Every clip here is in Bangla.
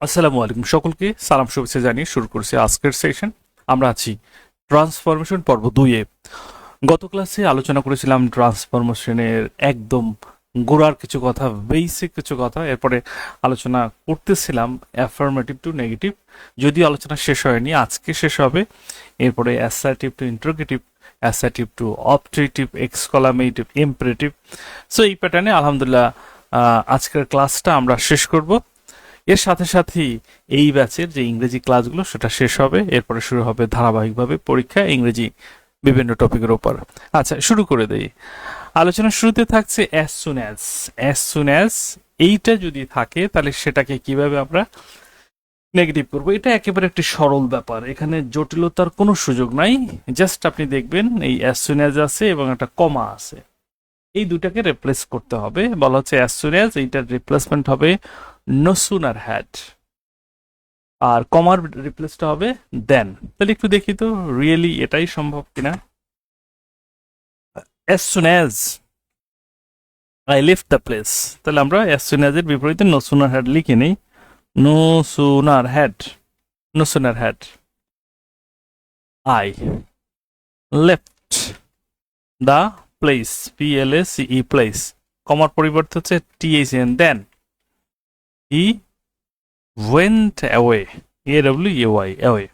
আসসালামু আলাইকুম, সকলকে সালাম শুভেচ্ছা জানিয়ে শুরু করছি আজকের সেশন। আমরা আছি ট্রান্সফরমেশন পর্ব 2-এ। গত ক্লাসে আলোচনা করেছিলাম ট্রান্সফরমেশনের একদম গোড়ার কিছু কথা, বেসিক কিছু কথা। এরপরে আলোচনা করতেছিলাম অ্যাফার্মেটিভ টু নেগেটিভ, যদিও আলোচনা শেষ হয়নি, আজকে শেষ হবে। এরপরে assertive two interrogative, assertive two objective, exclamative, imperative. So এই প্যাটার্নে আলহামদুলিল্লাহ আজকের ক্লাসটা আমরা শেষ করব। এর সাথে সাথেই এই ব্যাচের যে ইংরেজি ক্লাসগুলো সেটা শেষ হবে। এরপরে শুরু হবে ধারাবাহিকভাবে পরীক্ষা ইংরেজি বিভিন্ন টপিকের উপর। আচ্ছা, শুরু করে দেই। আলোচনার শুরুতে থাকছে as soon as. As soon as এইটা যদি থাকে তাহলে সেটাকে কিভাবে আমরা নেগেটিভ করবো। এটা একেবারে একটি সরল ব্যাপার, এখানে জটিলতার কোনো সুযোগ নাই। জাস্ট আপনি দেখবেন এই অ্যাজ সুন অ্যাজ আছে এবং একটা কমা আছে, এই দুটাকে রিপ্লেস করতে হবে। বলা হচ্ছে অ্যাজ সুন অ্যাজ, এইটার রিপ্লেসমেন্ট হবে নো সুনার হ্যাড, আর কমার রিপ্লেসটা হবে দেন। তাহলে একটু দেখি তো রিয়েলি এটাই সম্ভব কিনা। As soon as I lift the place, তাহলে আমরা অ্যাজ সুন অ্যাজ এর বিপরীতে নো সুনার হ্যাড লিখে নিই। No sooner had, no sooner had I left the place, PLACE place, কমার পরিবর্তে হচ্ছে THN then. He went away, AWAY away.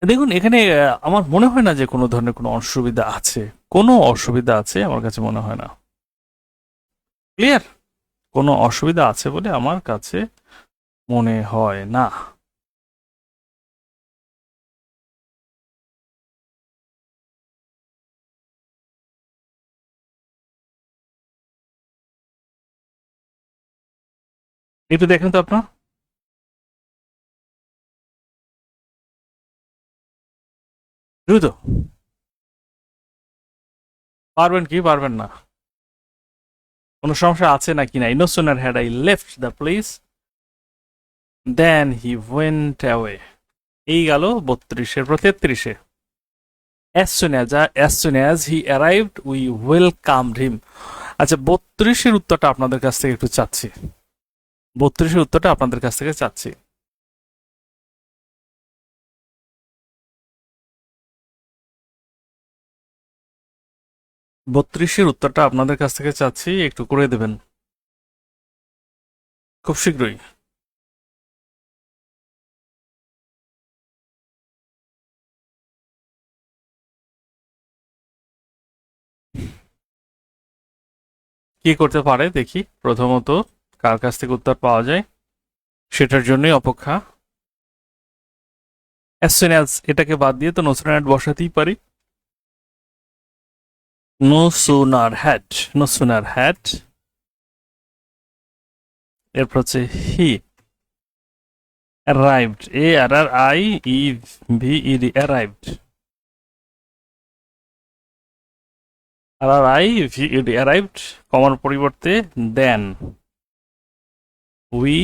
দেখুন এখানে আমার মনে হয় না যে কোনো ধরনের কোনো অসুবিধা আছে, কোনো অসুবিধা আছে আমার কাছে মনে হয় না। ক্লিয়ার? কোনো অসুবিধা আছে বলে আমার কাছে মনে হয় না। একটু দেখেন তো আপনার দ্রুত। পারবেন কি পারবেন না? কোনো সমস্যা আছে নাকি নাই? No sooner had I left the place then he went away. এই গেল 32-এর পর 33-এ। as soon as he arrived we welcomed him। আচ্ছা, 32-এর উত্তরটা আপনাদের কাছ থেকে একটু চাচ্ছি। 32-এর উত্তরটা আপনাদের কাছ থেকে চাচ্ছি। 32-এর উত্তরটা আপনাদের কাছ থেকে চাচ্ছি, একটু করে দেবেন খুব শীঘ্রই। কি করতে পারে দেখি, প্রথমত কার কাছ থেকে উত্তর পাওয়া যায় সেটার জন্যই অপেক্ষা। as soon as এটাকে বাদ দিয়ে তো নো সুনার হ্যাড বসাতেই পারি। No sooner had, no sooner had, এরপর হচ্ছে হি arrived, ARRIEVED arrived, RRIVED arrived, কমার পরিবর্তে দেন we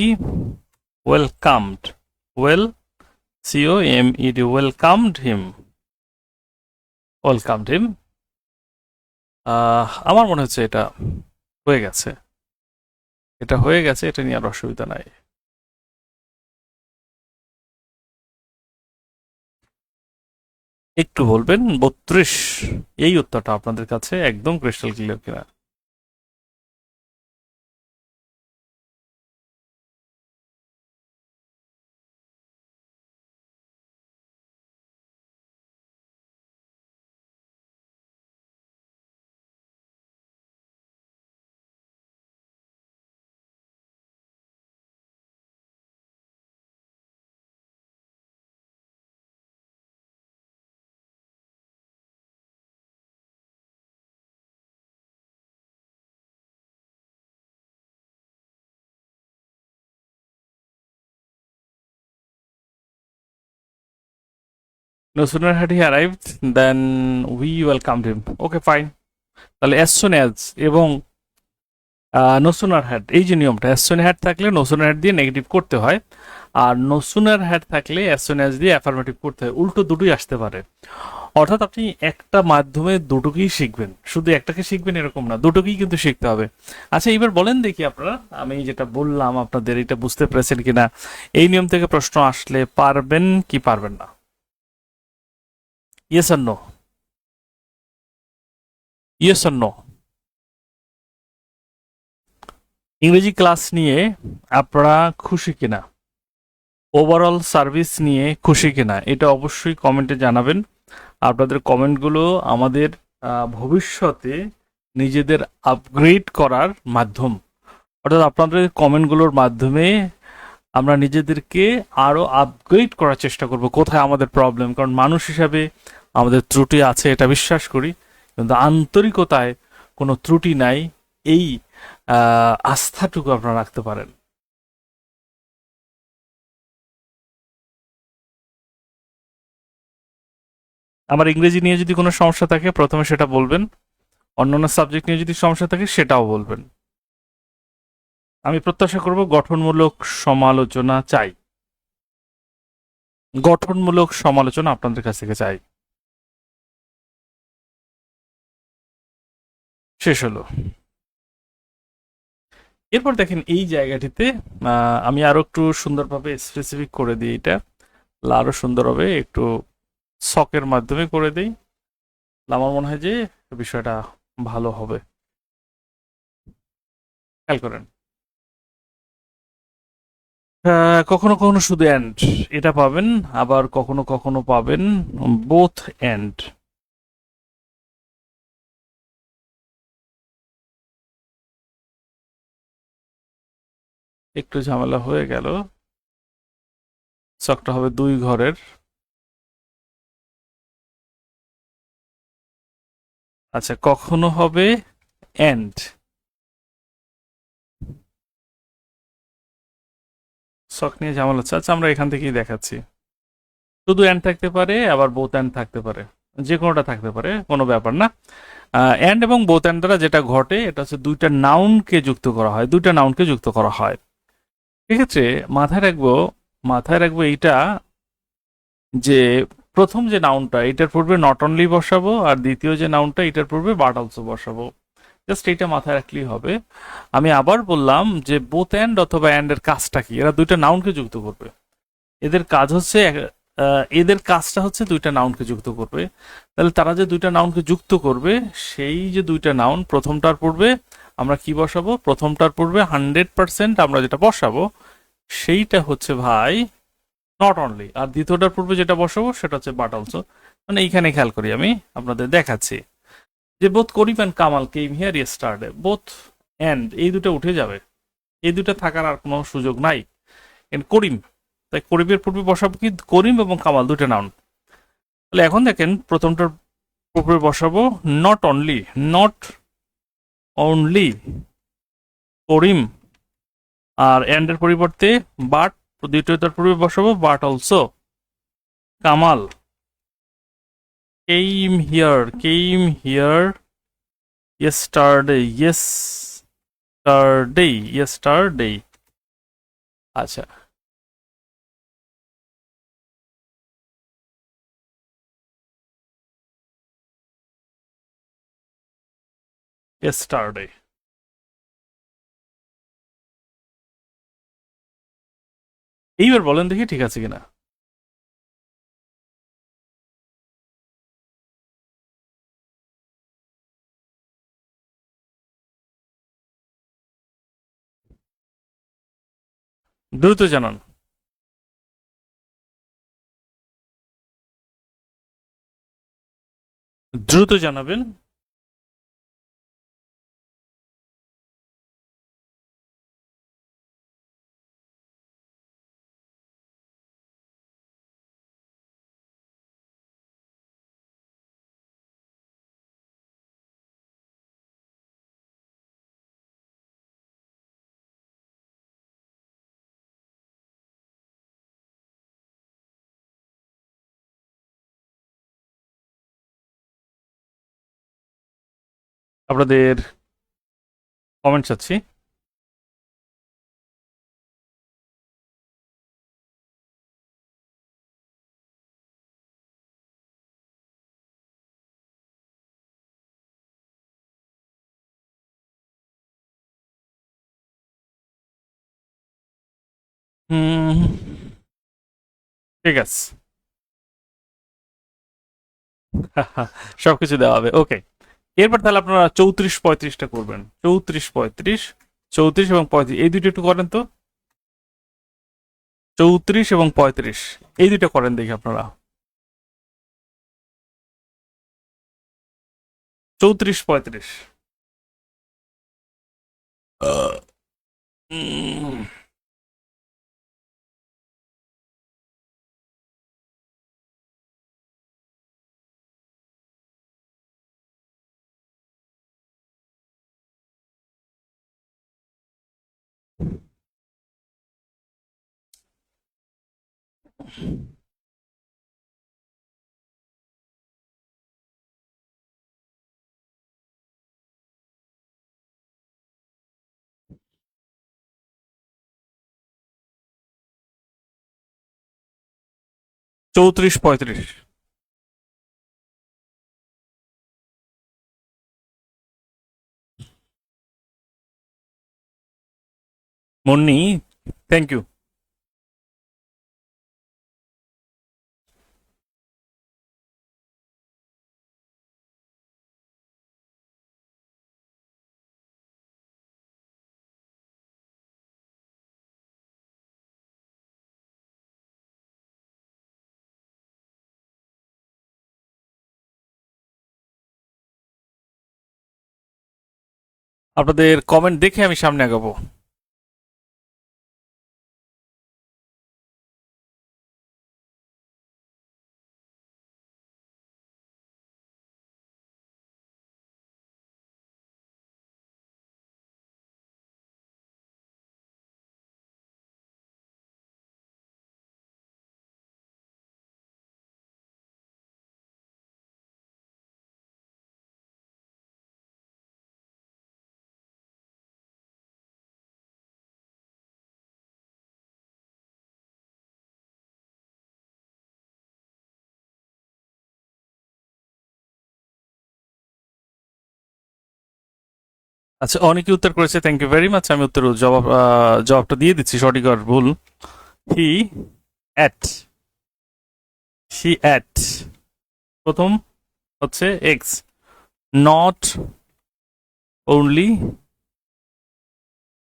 welcomed, COMED welcomed him, welcomed him। আমার মনে হচ্ছে এটা হয়ে গেছে, এটা হয়ে গেছে, এটা নিয়ে আর অসুবিধা নাই। একটু বলবেন 32 এই উত্তরটা আপনাদের কাছে একদম ক্রিস্টাল ক্লিয়ার কিনা। No sooner had he arrived than we welcomed him. Okay, fine. তাহলে as soon as এবং নো সুনার হ্যাড, এই যে নিয়মটা, as soon হ্যাড থাকলে নো সুনার হ্যাড দিয়ে নেগেটিভ করতে হয়, আর নো সুনার হ্যাড থাকলে as soon as দিয়ে অ্যাফার্মেটিভ করতে হয়। উল্টো দুটোই আসতে পারে। অর্থাৎ আপনি একটা মাধ্যমে দুটোকেই শিখবেন, শুধু একটাকে শিখবেন এরকম না, দুটোকেই কিন্তু শিখতে হবে। আচ্ছা, এবার বলেন দেখি আপনারা, আমি যেটা বললাম আপনাদের এটা বুঝতে পেরেছেন কিনা? এই নিয়ম থেকে প্রশ্ন আসলে পারবেন কি পারবেন না? ইয়েস আর নো? ইয়েস আর নো? ইংরেজি ক্লাস নিয়ে আপনারা খুশি কিনা? ওভারঅল সার্ভিস নিয়ে খুশি কিনা? এটা অবশ্যই কমেন্টে জানাবেন। আপনাদের কমেন্টগুলো আমাদের ভবিষ্যতে নিজেদের আপগ্রেড করার মাধ্যম। অর্থাৎ আপনাদের কমেন্টগুলোর মাধ্যমে আমরা নিজেদেরকে আরো আপগ্রেড করার চেষ্টা করব, কোথায় আমাদের প্রবলেম। কারণ মানুষ হিসাবে আমাদের ত্রুটি আছে, এটা বিশ্বাস করি, কিন্তু আন্তরিকতায় কোনো ত্রুটি নাই, এই আস্থাটুকু আপনারা রাখতে পারেন। আমার ইংরেজি নিয়ে যদি কোনো সমস্যা থাকে প্রথমে সেটা বলবেন, অন্যান্য সাবজেক্ট নিয়ে যদি সমস্যা থাকে সেটাও বলবেন। আমি প্রত্যাশা করব গঠনমূলক সমালোচনা চাই, গঠনমূলক সমালোচনা আপনাদের কাছ থেকে চাই। শেষ হলো। এরপর দেখেন এই জায়গাটিতে আমি আরো একটু সুন্দরভাবে স্পেসিফিক করে দিই, এটা আরো সুন্দর হবে, একটু ছকের মাধ্যমে করে দিই। আমার মনে হয় যে বিষয়টা ভালো হবে। খেয়াল করেন, কখনো কখনো শুধু এন্ড এটা পাবেন, আবার কখনো কখনো পাবেন বোথ এন্ড। একটু ঝামেলা হয়ে গেল, ছকটা হবে দুই ঘরের। আচ্ছা, কখনো হবে এন্ড, ছক নিয়ে ঝামেলা হচ্ছে। আচ্ছা, আমরা এখান থেকেই দেখাচ্ছি। শুধু এন্ড থাকতে পারে, আবার বোথ এন্ড থাকতে পারে, যে কোনোটা থাকতে পারে, কোনো ব্যাপার না। এন্ড এবং বোথ এন্ড দ্বারা যেটা ঘটে এটা হচ্ছে দুইটা নাউনকে যুক্ত করা হয়, দুইটা নাউনকে যুক্ত করা হয়। এক্ষেত্রে মাথায় রাখবো, মাথায় রাখবো এইটা, যে প্রথম যে নাউনটা এটার পূর্বে নট অনলি বসাবো, আর দ্বিতীয় যে নাউনটা এটার পূর্বে বাট অলসো বসাবো। জাস্ট এটা মাথায় রাখলেই হবে। আমি আবার বললাম যে বোথ এন্ড অথবা এন্ড এর কাজটা কি, এরা দুইটা নাউনকে যুক্ত করবে। এদের কাজ হচ্ছে এদের কাজটা হচ্ছে দুইটা নাউনকে যুক্ত করবে। তাহলে তারা যে দুইটা নাউনকে যুক্ত করবে, সেই যে দুইটা নাউন, প্রথমটার পূর্বে আমরা কি বসাবো? প্রথমটার পূর্বে 100% আমরা যেটা বসাবো সেইটা হচ্ছে ভাই নট অনলি, আর দ্বিতীয়টার পূর্বে যেটা বসাবো সেটা হচ্ছে বাট অলসো। মানে এইখানে খেয়াল করি, আমি আপনাদের দেখাচ্ছি যে both Karim and Kamal came here yesterday, both and এই দুটো উঠে যাবে, এই দুটো থাকার আর কোনো সুযোগ নাই। করিম, তাই করিমের পূর্বে বসাবো কি? করিম এবং কামাল দুটো নাউন। তাহলে এখন দেখেন প্রথমটার পূর্বে বসাবো not only, not only Karim, আর এন্ড এর পরিবর্তে বাট, দ্বিতীয়টার পূর্বে বসাবো but also Kamal came here yesterday। আচ্ছা, yesterday। এইবার বলেন দেখি ঠিক আছে কিনা। দ্রুত জানান। দ্রুত জানাবেন। আপনাদের কমেন্ট চাচ্ছি। হুম, ঠিক আছে। সবকিছু দেওয়া হবে, ওকে। এরপর তাহলে আপনারা 34-35টা করবেন। 34-35, 34 এবং 35 এই দুইটা একটু করেন তো। 34 এবং 35 এই দুইটা করেন দেখি আপনারা। 34-35। 34-35। Munni, thank you. আপনাদের কমেন্ট দেখে আমি সামনে আগাবো। আচ্ছা, অনেকে উত্তর করেছে, থ্যাংক ইউ ভেরি মাচ। আমি উত্তর জবাবটা দিয়ে দিচ্ছি, সঠিক আর ভুল। হি অ্যাট, হি অ্যাট, প্রথম হচ্ছে x, not only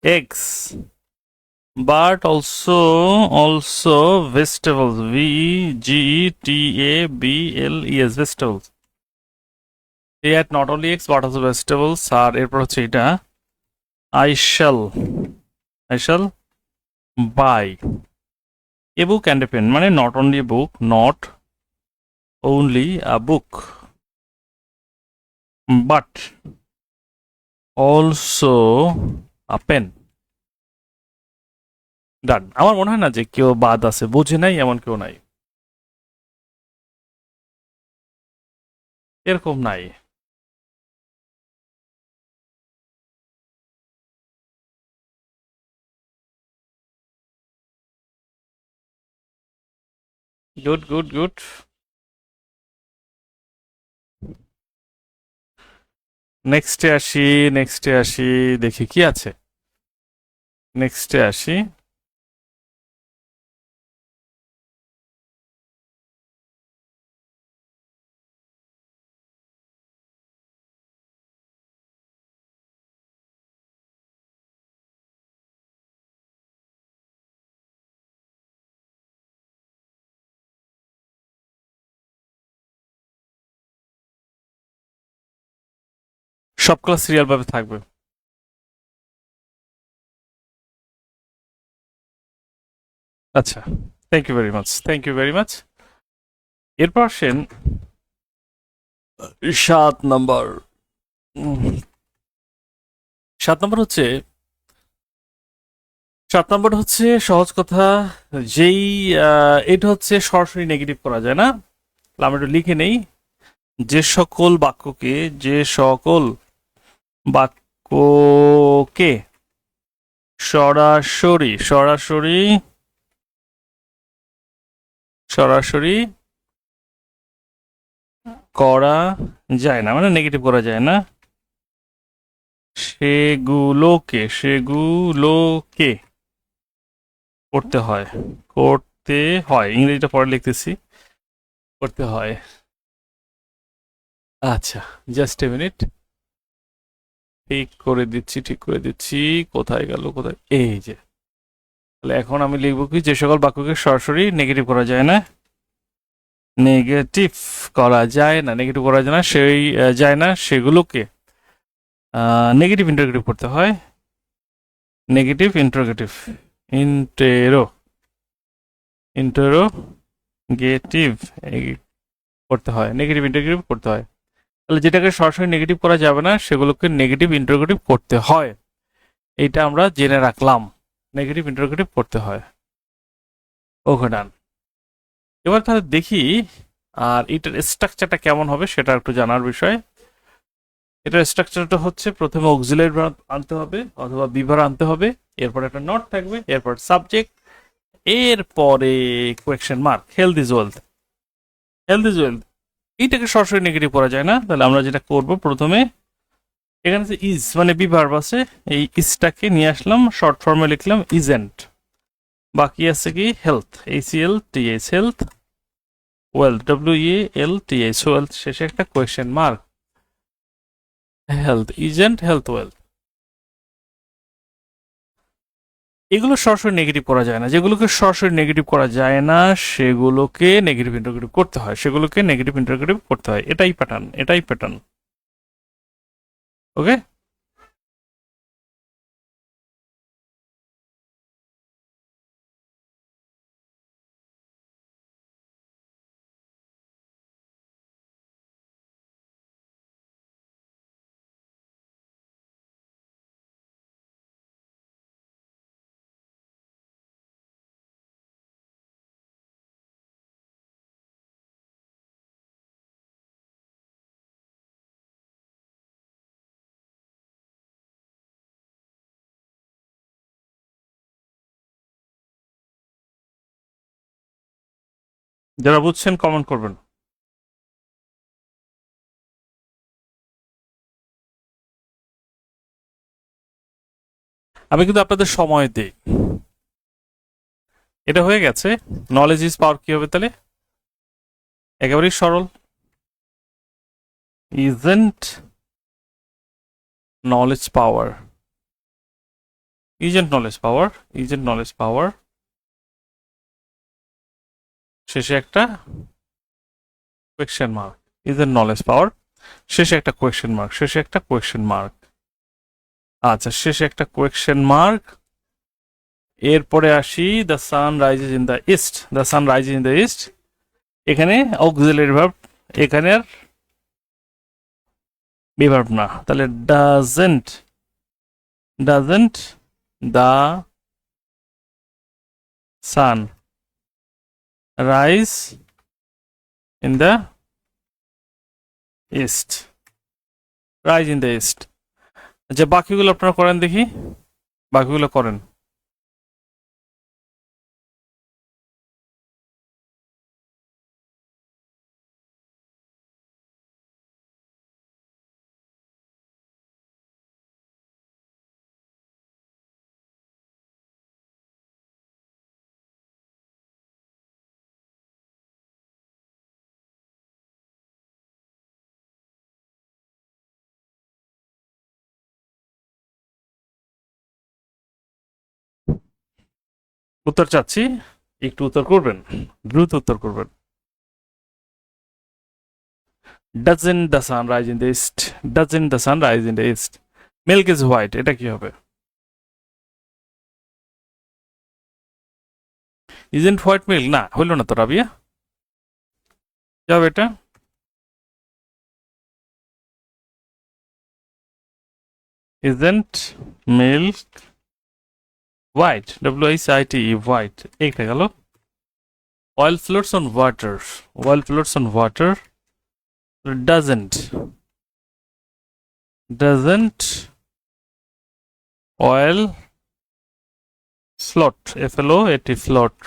eggs but also vegetables, vegetables, vegetables. He had not only eggs but also vegetables। আর এরপর হচ্ছে এটা, I shall, I shall buy a book and a pen, মানে not only a book, not only a book but also a pen। ডান। আমার মনে হয় না যে কেউ বাদ আছে, বোঝে নাই এমন কেউ নাই, এরকম নাই। Good good good. নেক্সটে আসি, নেক্সটে আসি, দেখি কি আছে। নেক্সটে আসি। সব ক্লাস সিরিয়াল ভাবে থাকবে। আচ্ছা, thank you very much, thank you very much. এরপর আসেন 7 নম্বর। 7 নম্বর হচ্ছে, 7 নম্বর হচ্ছে সহজ কথা। যেই এটা হচ্ছে সরাসরি নেগেটিভ করা যায় না, আমি একটু লিখে নেই। যে সকল বাক্যকে, যে সকল বাক্যকে সরাসরি সরাসরি সরাসরি করা যায় না, মানে নেগেটিভ করা যায় না, সেগুলোকে করতে হয়, করতে হয়, ইংরেজিটা পরে লিখতেছি, করতে হয়। আচ্ছা, জাস্ট এ মিনিট, ঠিক করে দিচ্ছি, ঠিক করে দিচ্ছি। কোথায় গেল, কোথায়, এই যে। তাহলে এখন আমি লিখবো কি, যে সকল বাক্যকে সরাসরি নেগেটিভ করা যায় না, নেগেটিভ করা যায় না, নেগেটিভ করা যায় না, সেই যায় না সেগুলোকে নেগেটিভ ইন্টারোগেটিভ করতে হয়। নেগেটিভ ইন্টারোগেটিভ, ইন্টেরো ইন্টারোগেটিভ করতে হয়, নেগেটিভ ইন্টারোগেটিভ করতে হয়। তাহলে যেটাকে সরাসরি নেগেটিভ করা যাবে না সেগুলোকে নেগেটিভ ইন্টারোগেটিভ করতে হয়, এইটা আমরা জেনে রাখলাম। নেগেটিভ ইন্টারোগেটিভ করতে হয়। ওকে, ডান। এবার তাহলে দেখি, আর এটার স্ট্রাকচারটা কেমন হবে সেটা একটু জানার বিষয়। এটার স্ট্রাকচারটা হচ্ছে, প্রথমে অক্সিলারি ভার্ব আনতে হবে অথবা বিভার আনতে হবে, এরপর একটা নট থাকবে, এরপর সাবজেক্ট, এরপরে question mark. Health is wealth, health is wealth, এইটাকে সরাসরি নেগেটিভ করা যায় না। তাহলে আমরা যেটা করব, প্রথমে এখানে যে ইজ মানে বিভার্ব আছে, এই ইজটাকে নিয়ে আসলাম, শর্ট ফর্মে লিখলাম ইজেন্ট। বাকি আছে কি, health, HELTH, health, wealth, WELTH, wealth, শেষে একটা question mark. Health isn't, health wealth, এগুলো সরাসরি নেগেটিভ করা যায় না। যেগুলোকে সরাসরি নেগেটিভ করা যায় না সেগুলোকে নেগেটিভ ইন্টারোগেটিভ করতে হয়, সেগুলোকে নেগেটিভ ইন্টারোগেটিভ করতে হয়। এটাই প্যাটার্ন, এটাই প্যাটার্ন। ওকে, যারা বুঝছেন কমেন্ট করবেন। আমি কিন্তু আপনাদের সময় দিই। এটা হয়ে গেছে। নলেজ ইজ পাওয়ার কি হবে তাহলে? একেবারেই সরল, isn't knowledge power, isn't knowledge power, isn't knowledge power, শেষে একটা question mark. Isn't knowledge power, শেষে একটা কোয়েশ্চেন মার্ক, শেষে একটা কোয়েশ্চেন মার্ক। আচ্ছা, শেষে একটা কোয়েশ্চেন মার্ক। এরপরে আসি, the sun rises in the east, the sun rises in the east. এখানে অক্সিলারি ভার্ব, এখানে আর বিভার্ব না, তাহলে doesn't, doesn't the sun rise in the east, rise in the east. আচ্ছা, বাকিগুলো আপনারা করেন দেখি, বাকিগুলো করেন। উত্তর চাচ্ছি, একটু উত্তর করবেন, দ্রুত উত্তর করবেন। Doesn't the sun rise in the east, doesn't the sun rise in the east. Milk is white, এটা কি হবে? ইজেন্ট হোয়াইট মিল্ক, না হইল না তো রাবিয়া, কি হবে এটা? Isn't milk white, WHITE, white, এইটা গেল। Oil floats on water, oil floats on water, doesn't, doesn't oil float, FLOAT, float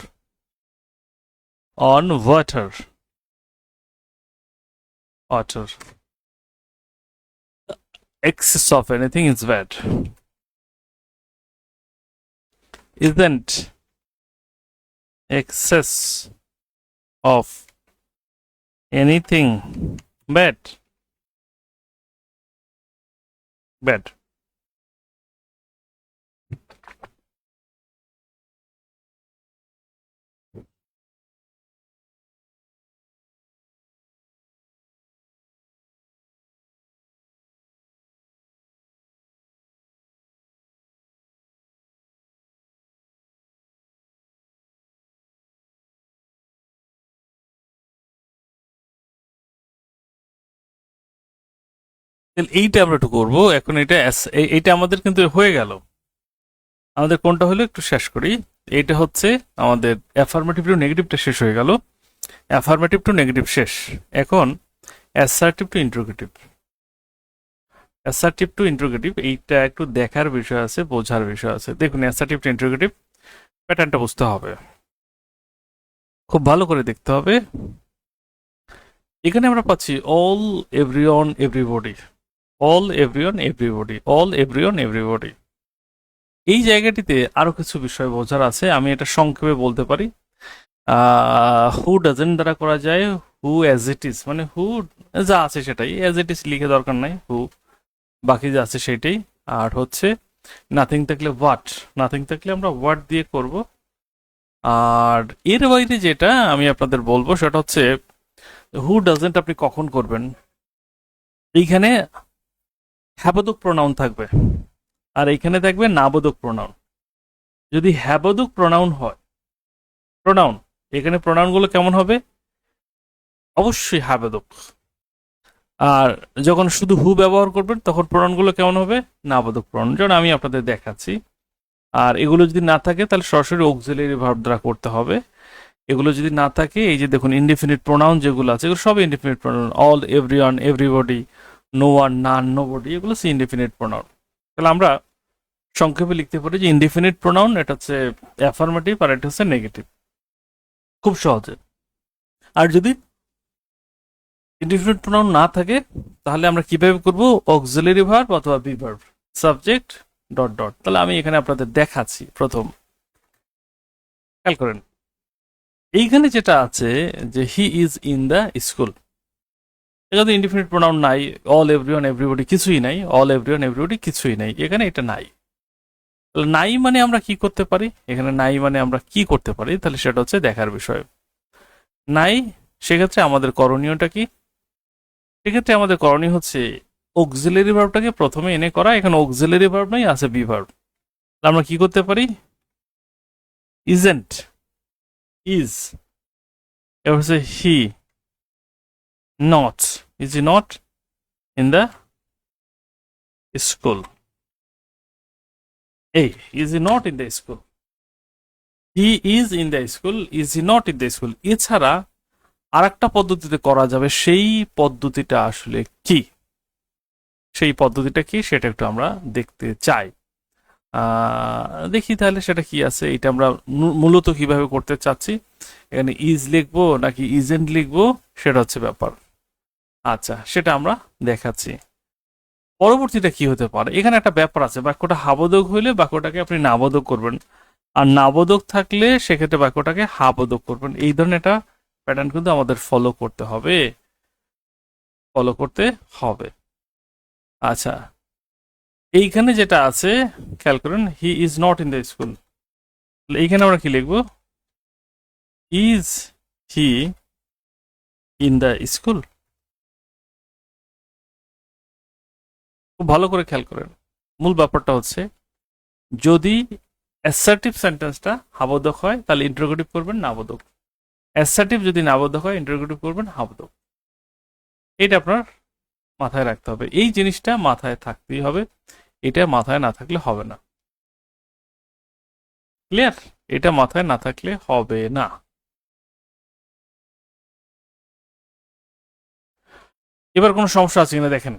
on water, water. Excess of anything is bad. Isn't access of anything bad, bad. এইটা আমরা একটু করবো এখন। এইটা আমাদের কিন্তু হয়ে গেল। আমাদের কোনটা হলো একটু শেষ করি। এইটা হচ্ছে আমাদের অ্যাফার্মেটিভ টু নেগেটিভটা শেষ হয়ে গেল। অ্যাফার্মেটিভ টু নেগেটিভ শেষ। এখন assertive two interrogative. Assertive two interrogative এইটা একটু দেখার বিষয় আছে, বোঝার বিষয় আছে। দেখুন অ্যাসার্টিভ টু ইন্টারোগেটিভ প্যাটার্নটা বুঝতে হবে, খুব ভালো করে দেখতে হবে। এখানে আমরা পাচ্ছি all, everyone, everybody, all, everyone, everybody, all, everyone, everybody. এই জায়গাটিতে আরো কিছু বিষয় বোঝার আছে, আমি এটা সংক্ষেপে বলতে পারি। হু ডাজেন্ট দ্বারা করা যায় হু অ্যাজ ইট ইজ, মানে হু যা আছে সেটাই, অ্যাজ ইট ইজ লিখে দরকার নাই, হু বাকি যা আছে সেটাই। আর হচ্ছে নাথিং থাকলে হোয়াট, নাথিং থাকলে আমরা হোয়াট দিয়ে করব। আর এর বাইরে যেটা আমি আপনাদের বলবো সেটা হচ্ছে হু ডাজেন্ট আপনি কখন করবেন, এইখানে হ্যাবোধক প্রোনাউন থাকবে আর এইখানে থাকবে নাবোধক প্রোনাউন। যদি হ্যাবোধক প্রোনাউন হয়, প্রোনাউন, এখানে প্রোনাউনগুলো কেমন হবে? অবশ্যই হ্যাবোধক। আর যখন শুধু হু ব্যবহার করবেন তখন প্রোনাউনগুলো কেমন হবে? নাবোধক প্রোনাউন, যেমন আমি আপনাদের দেখাচ্ছি। আর এগুলো যদি না থাকে তাহলে সরাসরি অক্সিলারি ভার্ব দ্বারা করতে হবে। এগুলো যদি না থাকে, এই যে দেখুন ইনডিফিনিট প্রোনাউন যেগুলো আছে এগুলো সব indefinite pronoun, all, everyone, everybody, no one, none, nobody, এগুলো হচ্ছে ইনডিফিনিট প্রোনাউন। তাহলে আমরা সংক্ষেপে লিখতে পারি যে ইনডিফিনিট প্রোনাউন এটা হচ্ছে অ্যাফার্মেটিভ আর এটা হচ্ছে নেগেটিভ, খুব সহজে। আর যদি ইনডিফিনিট প্রোনাউন না থাকে তাহলে আমরা কিভাবে করব? অক্সিলারি ভার্ব অথবা be verb, subject dot dot. তাহলে আমি এখানে আপনাদের দেখাচ্ছি। প্রথম খেয়াল করেন, এইখানে যেটা আছে যে হি ইজ ইন দ্য স্কুল, এখানে ইনডিফিনিট প্রোনাউন নাই, অল, এভরিওয়ান, এভরিবডি কিছুই নাই, অল, এভরিওয়ান, এভরিবডি কিছুই নাই, এখানে এটা নাই। তাহলে নাই মানে আমরা কি করতে পারি? এখানে নাই মানে আমরা কি করতে পারি, তাহলে সেটা হচ্ছে দেখার বিষয়। নাই, সেক্ষেত্রে আমাদের করণীয়টা কি? সেক্ষেত্রে আমাদের করণীয় হচ্ছে অক্সিলারি ভার্বটাকে প্রথমে এনে করা। এখানে অক্সিলারি ভার্ব নাই, আছে বি ভার্ব। আমরা কি করতে পারি? ইজেন্ট, ইজ, এবার হচ্ছে he not, is he not in the school, এই is he not in the school, he is in the school, is he not in the school. এছাড়া আর একটা পদ্ধতিতে করা যাবে, সেই পদ্ধতিটা আসলে কি? সেই পদ্ধতিটা কি সেটা একটু আমরা দেখতে চাই। দেখি তাহলে সেটা কি আছে। এটা আমরা মূলত কিভাবে করতে চাচ্ছি, এখানে ইজ লিখবো নাকি ইজেন্ট লিখবো সেটা হচ্ছে ব্যাপার। আচ্ছা, সেটা আমরা দেখাচ্ছি। পরবর্তীটা কি হতে পারে, এখানে একটা ব্যাপার আছে, বাক্যটা হাবোধক হইলে বাক্যটাকে আপনি নাবোধক করবেন, আর নাবোধক থাকলে সেক্ষেত্রে বাক্যটাকে হাবোধক করবেন। এই ধরনের একটা প্যাটার্ন কিন্তু আমাদের ফলো করতে হবে, ফলো করতে হবে। আচ্ছা, এইখানে যেটা আছে খেয়াল করুন, he is not in the school, এইখানে আমরা কি লিখবো? Is he in the school. খুব ভালো করে খেয়াল করেন, মূল ব্যাপারটা হচ্ছে যদি অ্যাসার্টিভ সেন্টেন্সটা হাবোধক হয় তাহলে ইন্টারোগেটিভ করবেন নাবোধক, অ্যাসার্টিভ যদি নাবোধক হয় ইন্টারোগেটিভ করবেন হাবোধক। এটা আপনার মাথায় রাখতে হবে, এই জিনিসটা মাথায় থাকতেই হবে, এটা মাথায় না থাকলে হবে না। ক্লিয়ার? এটা মাথায় না থাকলে হবে না। এবার কোনো সমস্যা আছে কিনা দেখেন।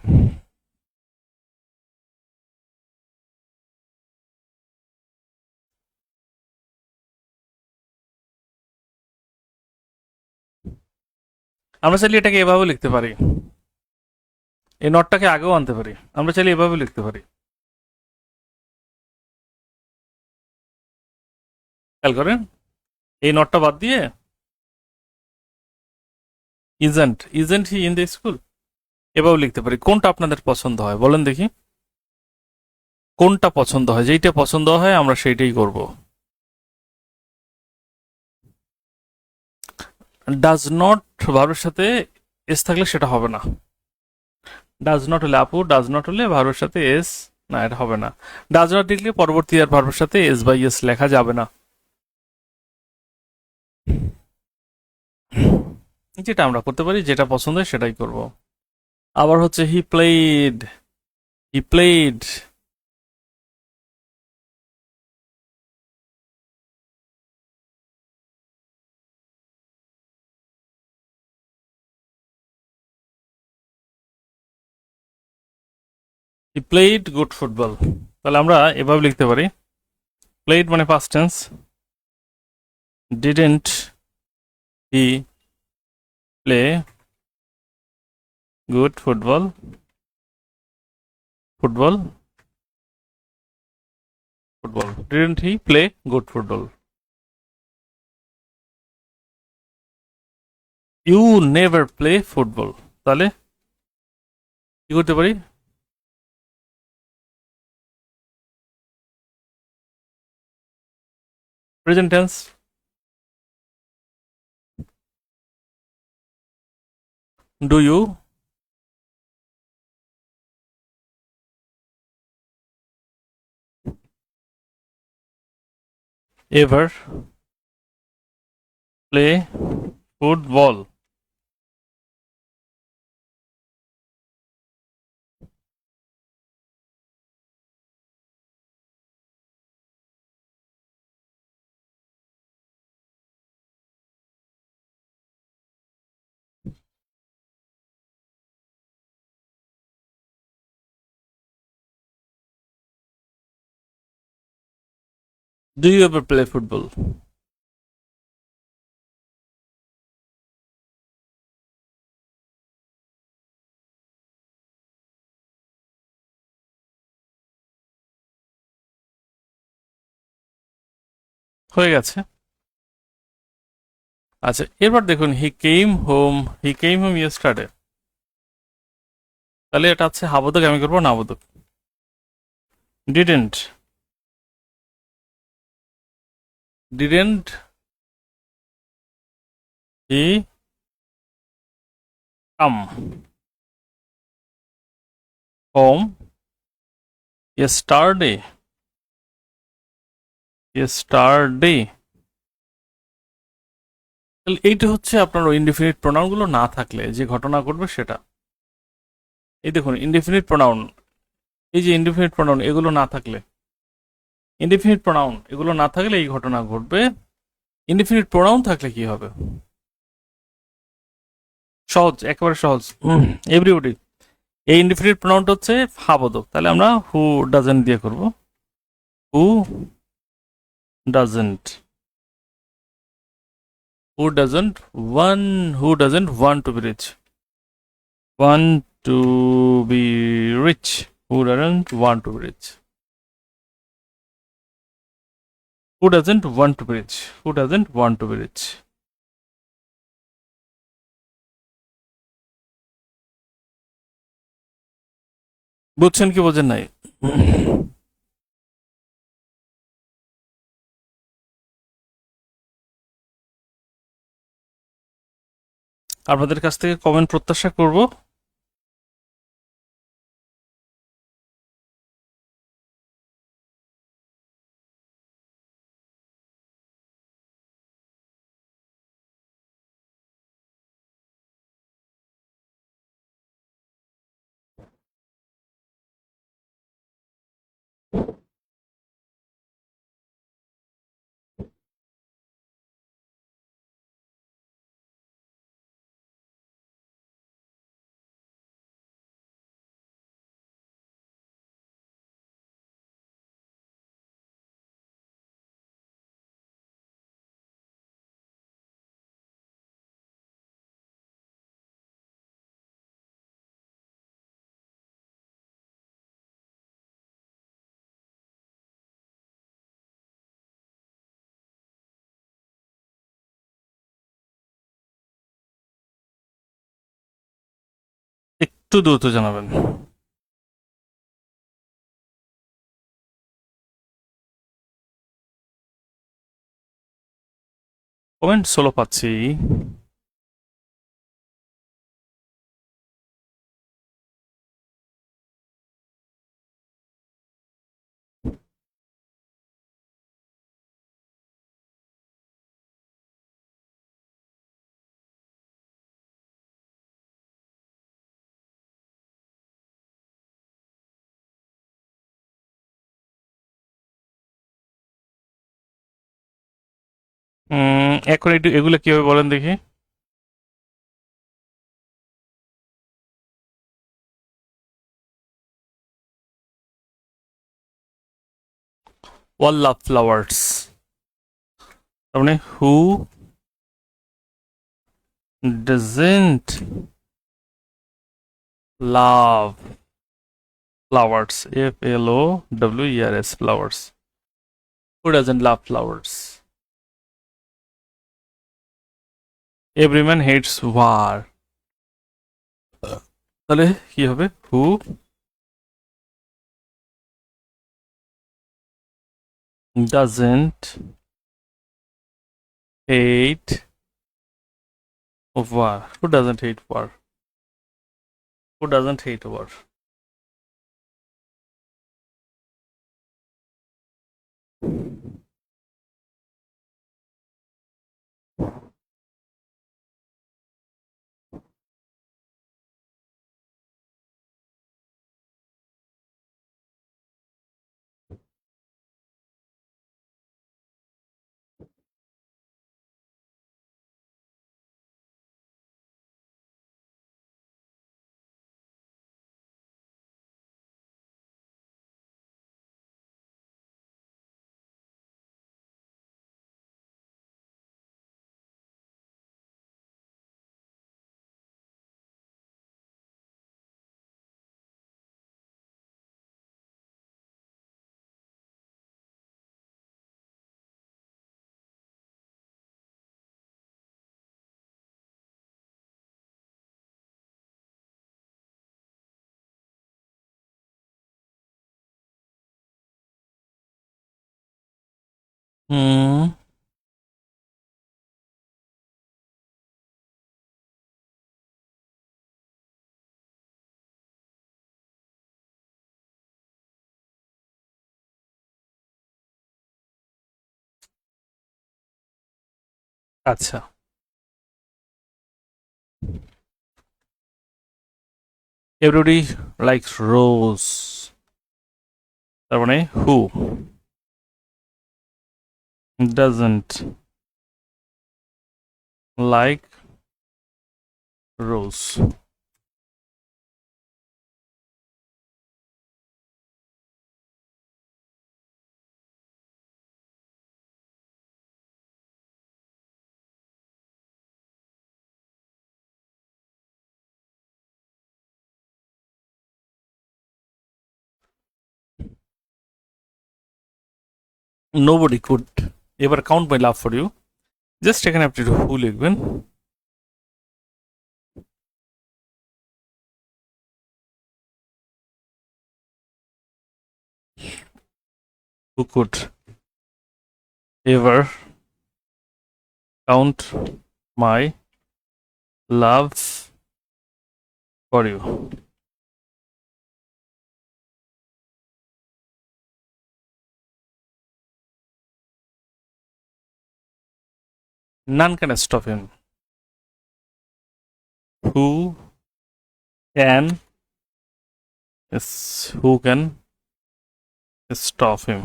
আমরা চাইলে এটাকে এভাবে লিখতে পারি, এই নটটাকে আগেও আনতে পারি, আমরা চাইলে এভাবে লিখতে পারি। খেয়াল করেন, এই নটটা বাদ দিয়ে isn't he in the school, এভাবে লিখতে পারি। কোনটা আপনাদের পছন্দ হয় বলেন দেখি, কোনটা পছন্দ হয়? যেইটা পছন্দ হয় আমরা সেইটাই করব। ডাজ নট ভার্বের সাথে এস থাকলে সেটা হবে না। ডাজ নট হলে আপু, ডাজ নট হলে ভার্বের সাথে এস, না এটা হবে না। ডাজ নট লিখলে পরবর্তী আর ভার্বের সাথে এস বাই এস লেখা যাবে না। যেটা আমরা করতে পারি, যেটা পছন্দ হয় সেটাই করব। আবার হচ্ছে he played. He played good football. তাহলে আমরা এভাবে লিখতে পারি, প্লেড মানে past tense, didn't he play good football, football football, didn't he play good football. You never play football. তাহলে কি করতে পারি? Present tense, do you ever play football? Do you ever play football? হয়ে গেছে। আচ্ছা, এবার দেখুন, হি কেম হোম ইয়েস্টারডে। তাহলে এটা হচ্ছে হাবোধক, আমি করবো নাবোধক। Didn't didn't he come home yesterday? Yesterday, তাহলে এইটা হচ্ছে আপনার ইনডিফিনিট প্রোনাউনগুলো না থাকলে যে ঘটনা ঘটবে সেটা। এই দেখুন ইনডিফিনিট প্রোনাউন, এই যে ইনডিফিনিট প্রোনাউন এগুলো না থাকলে, ইনডিফিনিট প্রোনাউন এগুলো না থাকলে এই ঘটনা ঘটবে। ইনডিফিনিট প্রোনাউন থাকলে কি হবে? সহজ, একেবারে সহজ। এভরিবডি, এই ইনডিফিনিট প্রোনাউনটা হচ্ছে হাবোধক, তাহলে আমরা হু ডাজেন্ট দিয়ে করব। Who doesn't, who doesn't want to be rich, want to be rich. Who doesn't want to be rich? Who doesn't want to be rich? Who doesn't want to be rich? বুঝছেন কি বোঝেন নাই? আপনাদের কাছ থেকে কমেন্ট প্রত্যাশা করব। একটু দ্রুত জানাবেন। কমেন্ট সোলো পাচ্ছি। এখন একটু এগুলো কিভাবে বলেন দেখি। ওয়াল লাভ ফ্লাওয়ার্স, তার মানে who doesn't love flowers, FLOWERS, flowers. Who doesn't love flowers? Every man hates war. তাহলে কি হবে? Who doesn't hate war? Who doesn't hate war? Who doesn't hate war? Hmm, আচ্ছা। এভরিবডি লাইকস রোজ, তার মানে who doesn't like rose? Nobody could ever count my love for you. Just এখানে আপনি হু লিখবেন। Who could ever count my love for you? None can stop him. Who can who can stop him?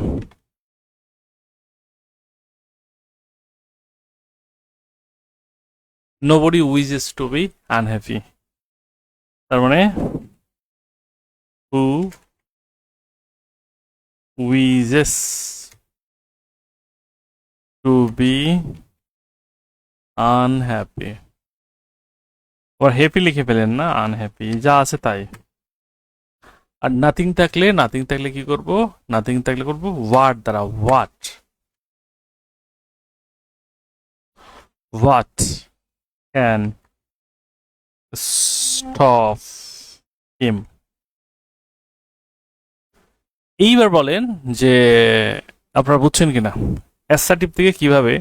Nobody wishes to be unhappy. তার মানে who wishes to be unhappy? Or happy লিখে ফেলেন না, আনহ্যাপি যা আছে তাই। আর নাথিং থাকলে কি করব? নাথিং থাকলে করব হোয়াট দ্বারা। What can stop him. এইবার বলেন যে আপনারা বুঝছেন কিনা, অ্যাসার্টিভ থেকে কিভাবে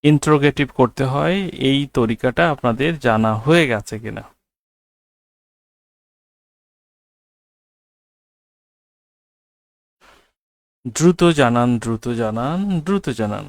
ইন্টারোগেটিভ করতে হয় এই তরিকাটা আপনাদের জানা হয়ে গেছে কিনা। দ্রুত জানান, দ্রুত জানান, দ্রুত জানান।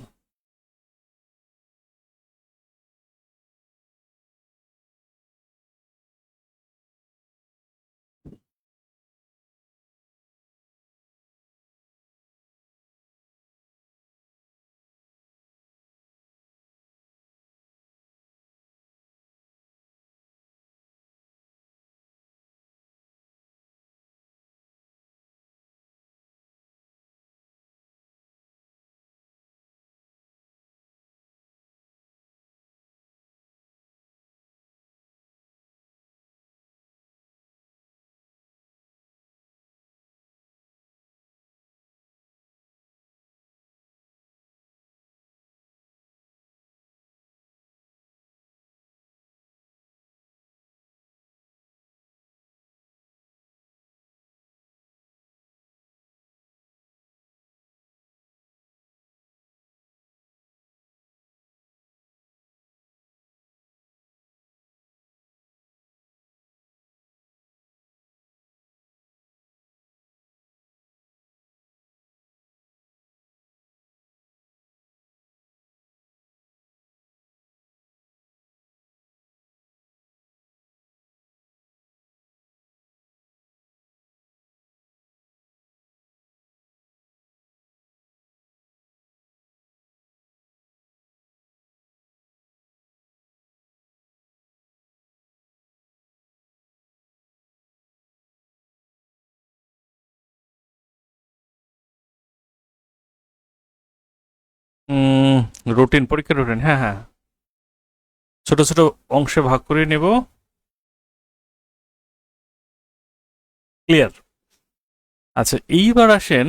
রুটিন, পরীক্ষার রুটিন, হ্যাঁ হ্যাঁ, ছোট ছোট অংশে ভাগ করে নেব। ক্লিয়ার। আচ্ছা, এইবার আসেন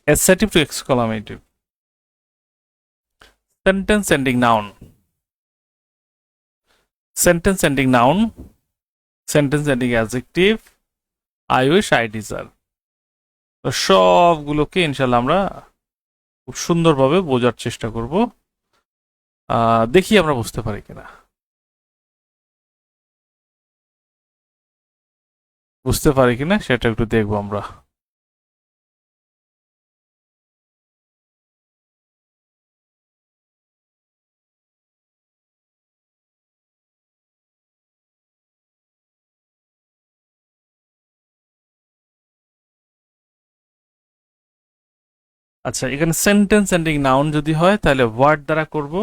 assertive two exclamative. Sentence ending noun, sentence ending noun, sentence ending adjective, I wish, I deserve. সবগুলোকে ইনশাল্লাহ আমরা খুব সুন্দরভাবে বোঝার চেষ্টা করব। দেখি আমরা বুঝতে পারি কিনা। বুঝতে পারি কিনা সেটা একটু দেখবো আমরা। আচ্ছা, এখানে সেন্টেন্স এন্ডিং নাউন যদি হয় তাহলে ওয়ার্ড দ্বারা করব,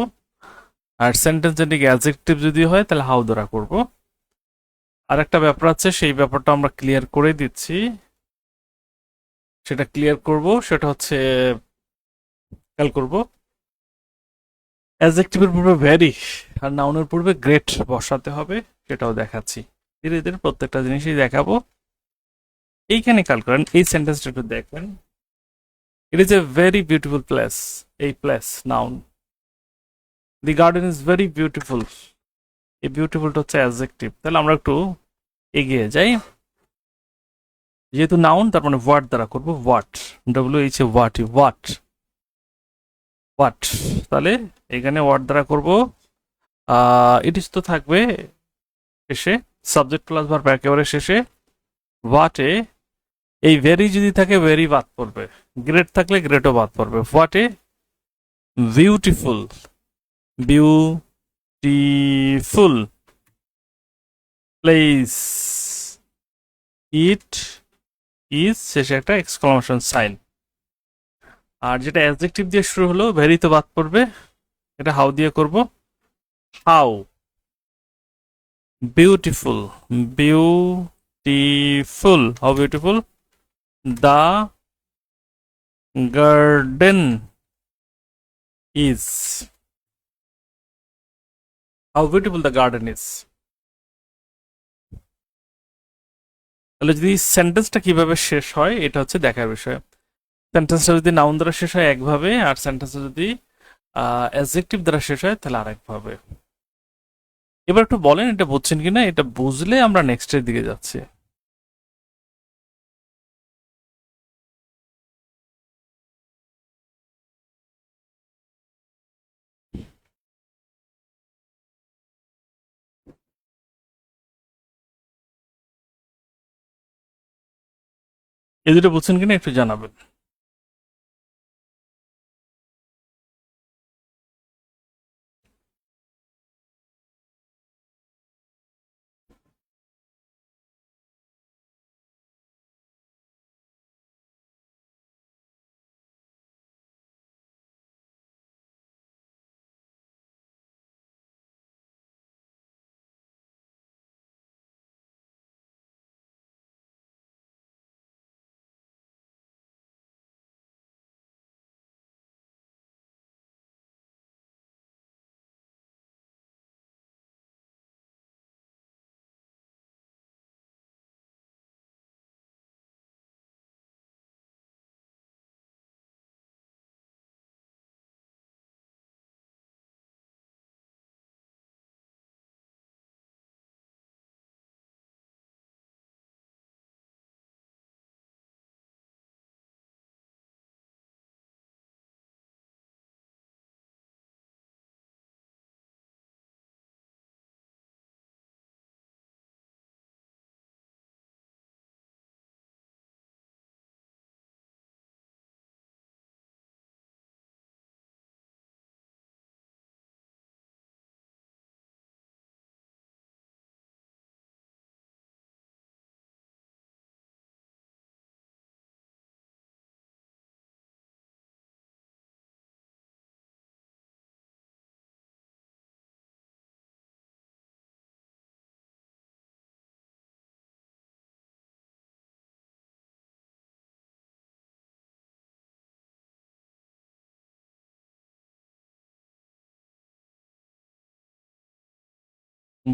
আর সেন্টেন্স এন্ডিং অ্যাডজেক্টিভ যদি হয় তাহলে হাউ দ্বারা করব। আর একটা ব্যাপার আছে, সেই ব্যাপারটা আমরা ক্লিয়ার করে দিচ্ছি। সেটা ক্লিয়ার করব, সেটা হচ্ছে খেয়াল করব অ্যাডজেক্টিভের পূর্বে ভেরি আর নাউনের পূর্বে গ্রেট বসাতে হবে, সেটাও দেখাচ্ছি। ধীরে ধীরে প্রত্যেকটা জিনিসই দেখাবো। এইখানে খেয়াল করেন, এই সেন্টেন্সটা একটু দেখবেন। It is a very beautiful place. এই place noun. The garden is very beautiful. এই বিউটিফুলটা হচ্ছে অ্যাডজেক্টিভ। তাহলে আমরা একটু এগিয়ে যাই। যেহেতু নাউন, তার মানে ওয়ার্ড দ্বারা করবো। What, W H A what, what, what. তাহলে এখানে ওয়ার্ড দ্বারা করব। ইট ইজ তো থাকবে শেষে, সাবজেক্ট প্লাস ভার্ব একেবারে শেষে। হোয়াটে, এই ভেরি যদি থাকে ভেরি বাদ পড়বে, গ্রেট থাকলে গ্রেটও বাদ পড়বে। What a beautiful, beautiful place. It is শেষে একটা এক্সক্লামেশন সাইন। আর যেটা অ্যাডজেক্টিভ দিয়ে শুরু হলো, ভেরি তো বাদ পড়বে, এটা হাউ দিয়ে করব। How beautiful, beautiful, how beautiful the garden is, how beautiful the garden is. তাহলে যদি সেন্টেন্সটা কিভাবে শেষ হয় এটা হচ্ছে দেখার বিষয়। সেন্টেন্সটা যদি নাউন দ্বারা শেষ হয় একভাবে, আর সেন্টেন্সটা যদি অ্যাডজেক্টিভ দ্বারা শেষ হয় তাহলে আরেকভাবে। এবার একটু বলেন এটা বুঝছেন কিনা, এটা বুঝলে আমরা নেক্সটের দিকে যাচ্ছি। এই দুটো বুঝছেন কিনা একটু জানাবেন।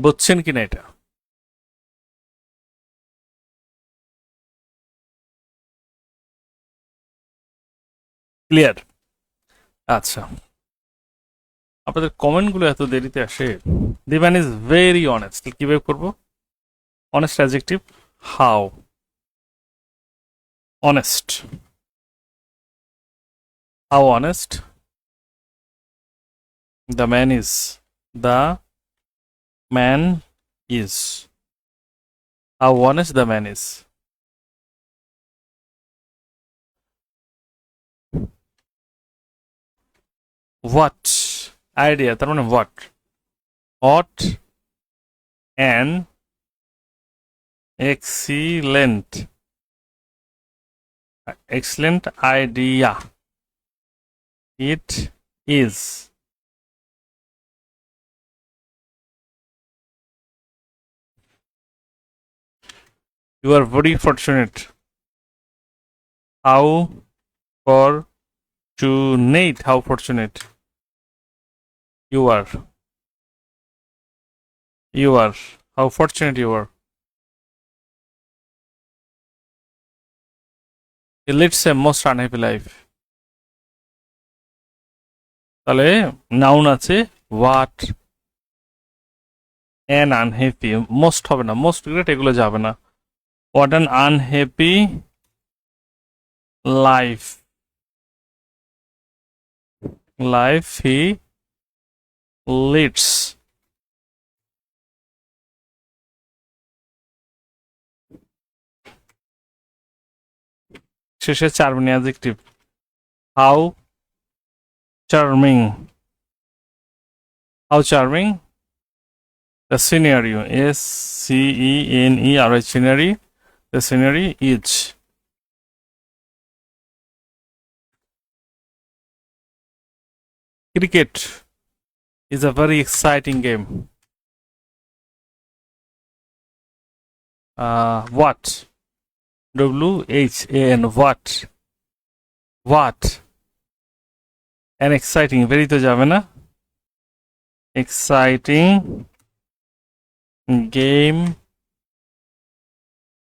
বুঝছেন কিনা এটা? ক্লিয়ার? আচ্ছা, আপনাদের কমেন্টগুলো এত দেরিতে আসে। The man is very honest, কিভাবে করবো? Honest adjective, how honest, how honest the man is, the man is, how honest the man is. What, idea, তার মানে what, hot an excellent, excellent idea it is. You are very fortunate. How fortunate, how fortunate you are. You are. How fortunate you are. He leads a most unhappy life. তাহলে নাউন আছে হোয়াট, অ্যান আনহ্যাপি, মোস্ট হবে না, মোস্ট গ্রেট এগুলো যাবে না। What an unhappy life, life he leads. শেষে charming adjective, how charming, how charming the scenario, SCENERY, scenery, the scenery is. Cricket is a very exciting game. What, WHAN, what, what, an exciting, very তো যাবে না, exciting game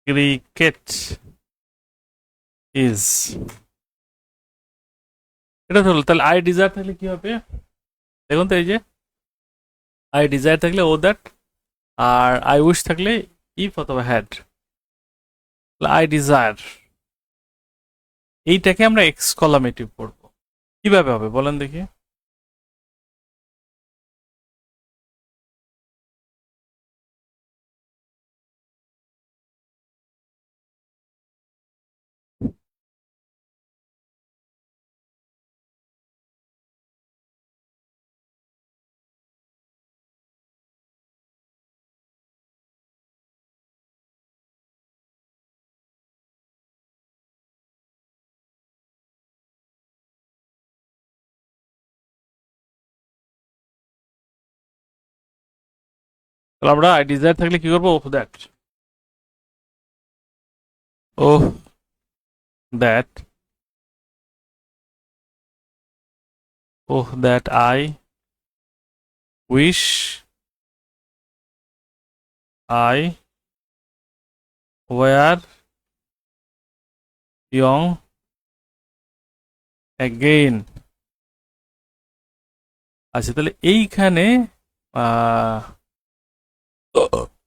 cricket is. এটা তো হলো। তাহলে আই ডিজায়ার থাকলে কি হবে? দেখুন তো, এই যে আই ডিজায়ার থাকলে ও দ্যাট, আর আই উইশ থাকলে ইফ অথবা হ্যাড। আই ডিজায়ার, এইটাকে আমরা এক্সক্লামেটিভ করবো। কিভাবে হবে বলেন দেখি? তাহলে আমরা আই ডিজায়ার থাকলে কি করবো? Oh that, oh that, oh that I wish I were young again. আচ্ছা, তাহলে এইখানে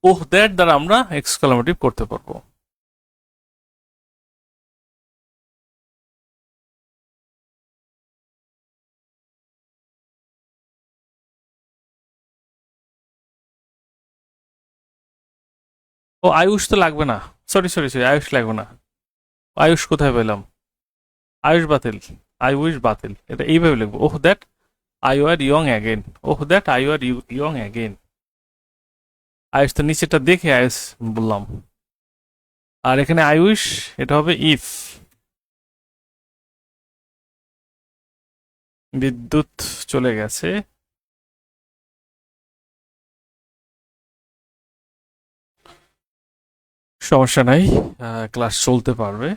ওহ দ্যাট দ্বারা আমরা এক্সক্লামেটিভ করতে পারবো। ও আয়ুষ তো লাগবে না, সরি সরি সরি, আয়ুষ লাগবে না। আয়ুষ কোথায় পেলাম? আয়ুষ বাতিল, আই উইশ বাতিল। এটা এইভাবে লিখবো, oh that I were young again, oh that I were young again. Ayush তো নিচেটা দেখে আয়ুষ বললাম। আর এখানে আই উইশ, এটা হবে ইফ। বিদ্যুৎ চলে গেছে, সমস্যা নাই, ক্লাস চলতে পারবে।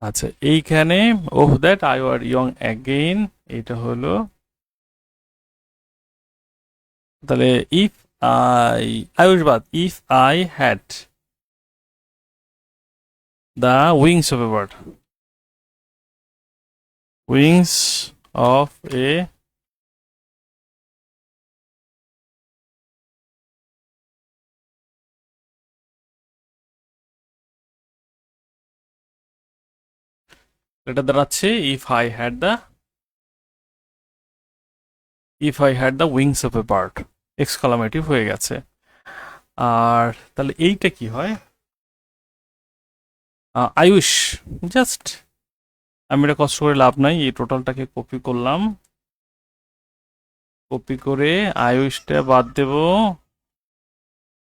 আচ্ছা, এইখানে oh that I were young again, এটা হলো, তাহলে ইফ আই, আয়ুষ বাদ, if I had the wings of a bird, wings of a, এটা দাঁড়াচ্ছে if I had the wings of a bird, exclamative হয়ে গেছে। আর তাহলে এইটা কি হয়? আই উইশ, জাস্ট আমি এটা কষ্ট করে লাভ নাই, এই টোটালটাকে কপি করলাম, কপি করে আই উইশটা বাদ দেব,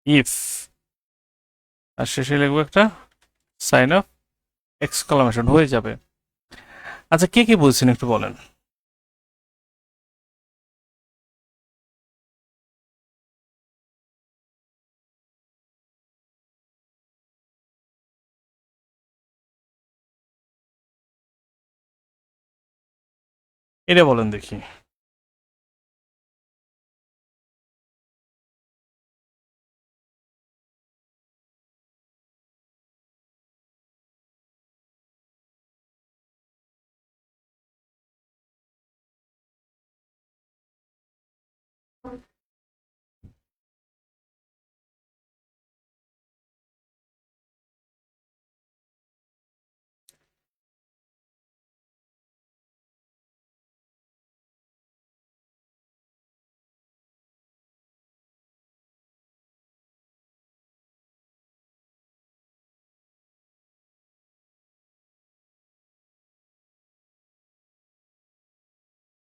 ইফ, আর শেষে লিখবো একটা সাইন অফ এক্সক্লামেশন, হয়ে যাবে। আচ্ছা, কে কে বলছেন একটু বলেন? এটা বলেন দেখি।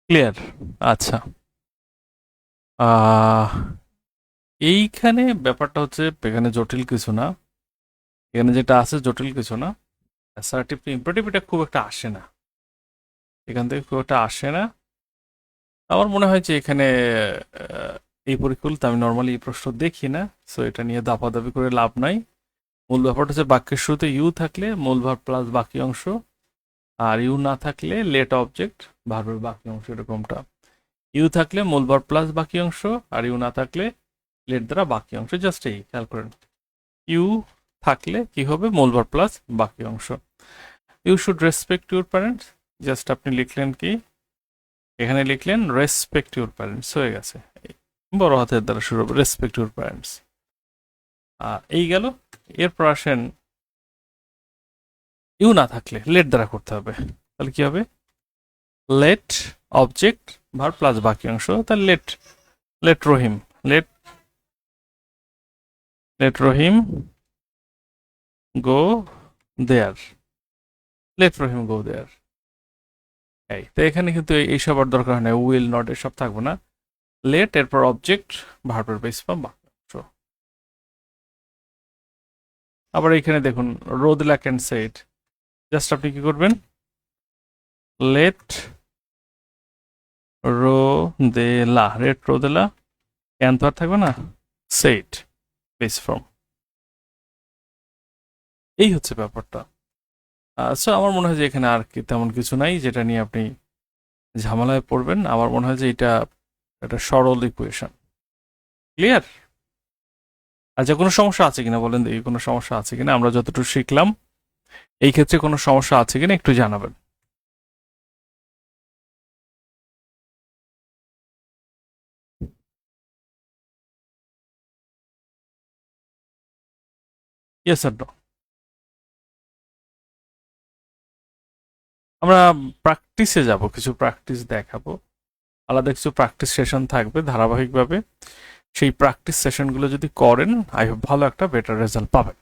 ক্লিয়ার? আচ্ছা, আহ, এইখানে ব্যাপারটা হচ্ছে, এখানে জটিল কিছু না, এখানে যেটা আছে জটিল কিছু না। অ্যাসার্টিভ টু ইম্পারেটিভ এটা খুব একটা আসে না, এখান থেকে খুব একটা আসে না। আমার মনে হয় যে এখানে আহ, এই পরীক্ষাগুলোতে আমি নর্মালি এই প্রশ্ন দেখি না, সো এটা নিয়ে দাপাদাপি করে লাভ নাই। মূল ব্যাপারটা হচ্ছে বাক্যের শুরুতে ইউ থাকলে মূল ভার্ব প্লাস বাকি অংশ, আর ইউ না থাকলে লেট অবজেক্ট ভার্বের বাকি অংশ, এরকমটা। ইউ থাকলে মূল ভার্ব প্লাস বাকি অংশ, আর ইউ না থাকলে লেট দ্বারা বাকি অংশ, জাস্ট এই খেয়াল করেন। ইউ থাকলে কি হবে? মূল ভার্ব প্লাস বাকি অংশ। You should respect your parents, just আপনি লিখলেন কি এখানে লিখলেন রেসপেক্ট ইউর প্যারেন্টস, হয়ে গেছে। বড় হাতের দ্বারা শুরু হবে, রেসপেক্ট ইউর প্যারেন্টস। এই গেল। এরপর আসেন ইউ না থাকলে লেট দ্বারা করতে হবে। তাহলে কি হবে? লেট অবজেক্ট ভার প্লাস বাকি অংশ, তাহলে লেট, লেট রহিম, লেট লেট রহিম গো দেয়ার, লেট রহিম গো দেয়ার। এই তো এখানে কিন্তু এইসব আর দরকার হয় না, উইল নট এসব থাকবে না। লেট এরপর অবজেক্ট ভার্বের বেস ফর্ম বাকি অংশ। আবার এখানে দেখুন রোদেলা ক্যান সে ইট, জাস্ট আপনি কি করবেন? Let Rodela, let Rodela can তো আর থাকবে না, সে ইট বেস ফর্ম। এই হচ্ছে ব্যাপারটা। সো আমার মনে হয় যে এখানে আর কি তেমন কিছু নাই যেটা নিয়ে আপনি ঝামেলায় পড়বেন। আমার মনে হয় যে এটা একটা সরল ইকুয়েশন। ক্লিয়ার? আচ্ছা, কোনো সমস্যা আছে কিনা বলেন দেখি, কোনো সমস্যা আছে কিনা? আমরা যতটুকু শিখলাম এই ক্ষেত্রে কোনো সমস্যা আছে কিনা একটু জানাবেন। ইয়েস আর নো? আমরা প্র্যাকটিসে যাব, কিছু প্র্যাকটিস দেখাবো, আলাদা কিছু প্র্যাকটিস সেশন থাকবে ধারাবাহিকভাবে। সেই প্র্যাকটিস সেশনগুলো যদি করেন, আই হোপ ভালো একটা বেটার রেজাল্ট পাবেন।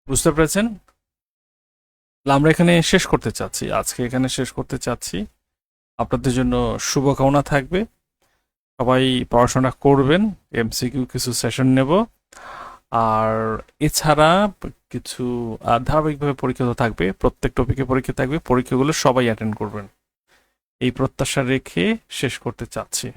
বুঝতে পেরেছেন? আমরা এখানে শেষ করতে চাচ্ছি, আজকে এখানে শেষ করতে চাচ্ছি। আপনাদের জন্য শুভকামনা থাকবে, সবাই পড়াশোনা করবেন, এমসিকিউ কিছু সেশন নেব। আর এছাড়া কিছু ধারাবাহিকভাবে পরীক্ষা তো থাকবে, প্রত্যেক টপিকে পরীক্ষা থাকবে, পরীক্ষাগুলো সবাই অ্যাটেন্ড করবেন, এই প্রত্যাশা রেখে শেষ করতে চাচ্ছি।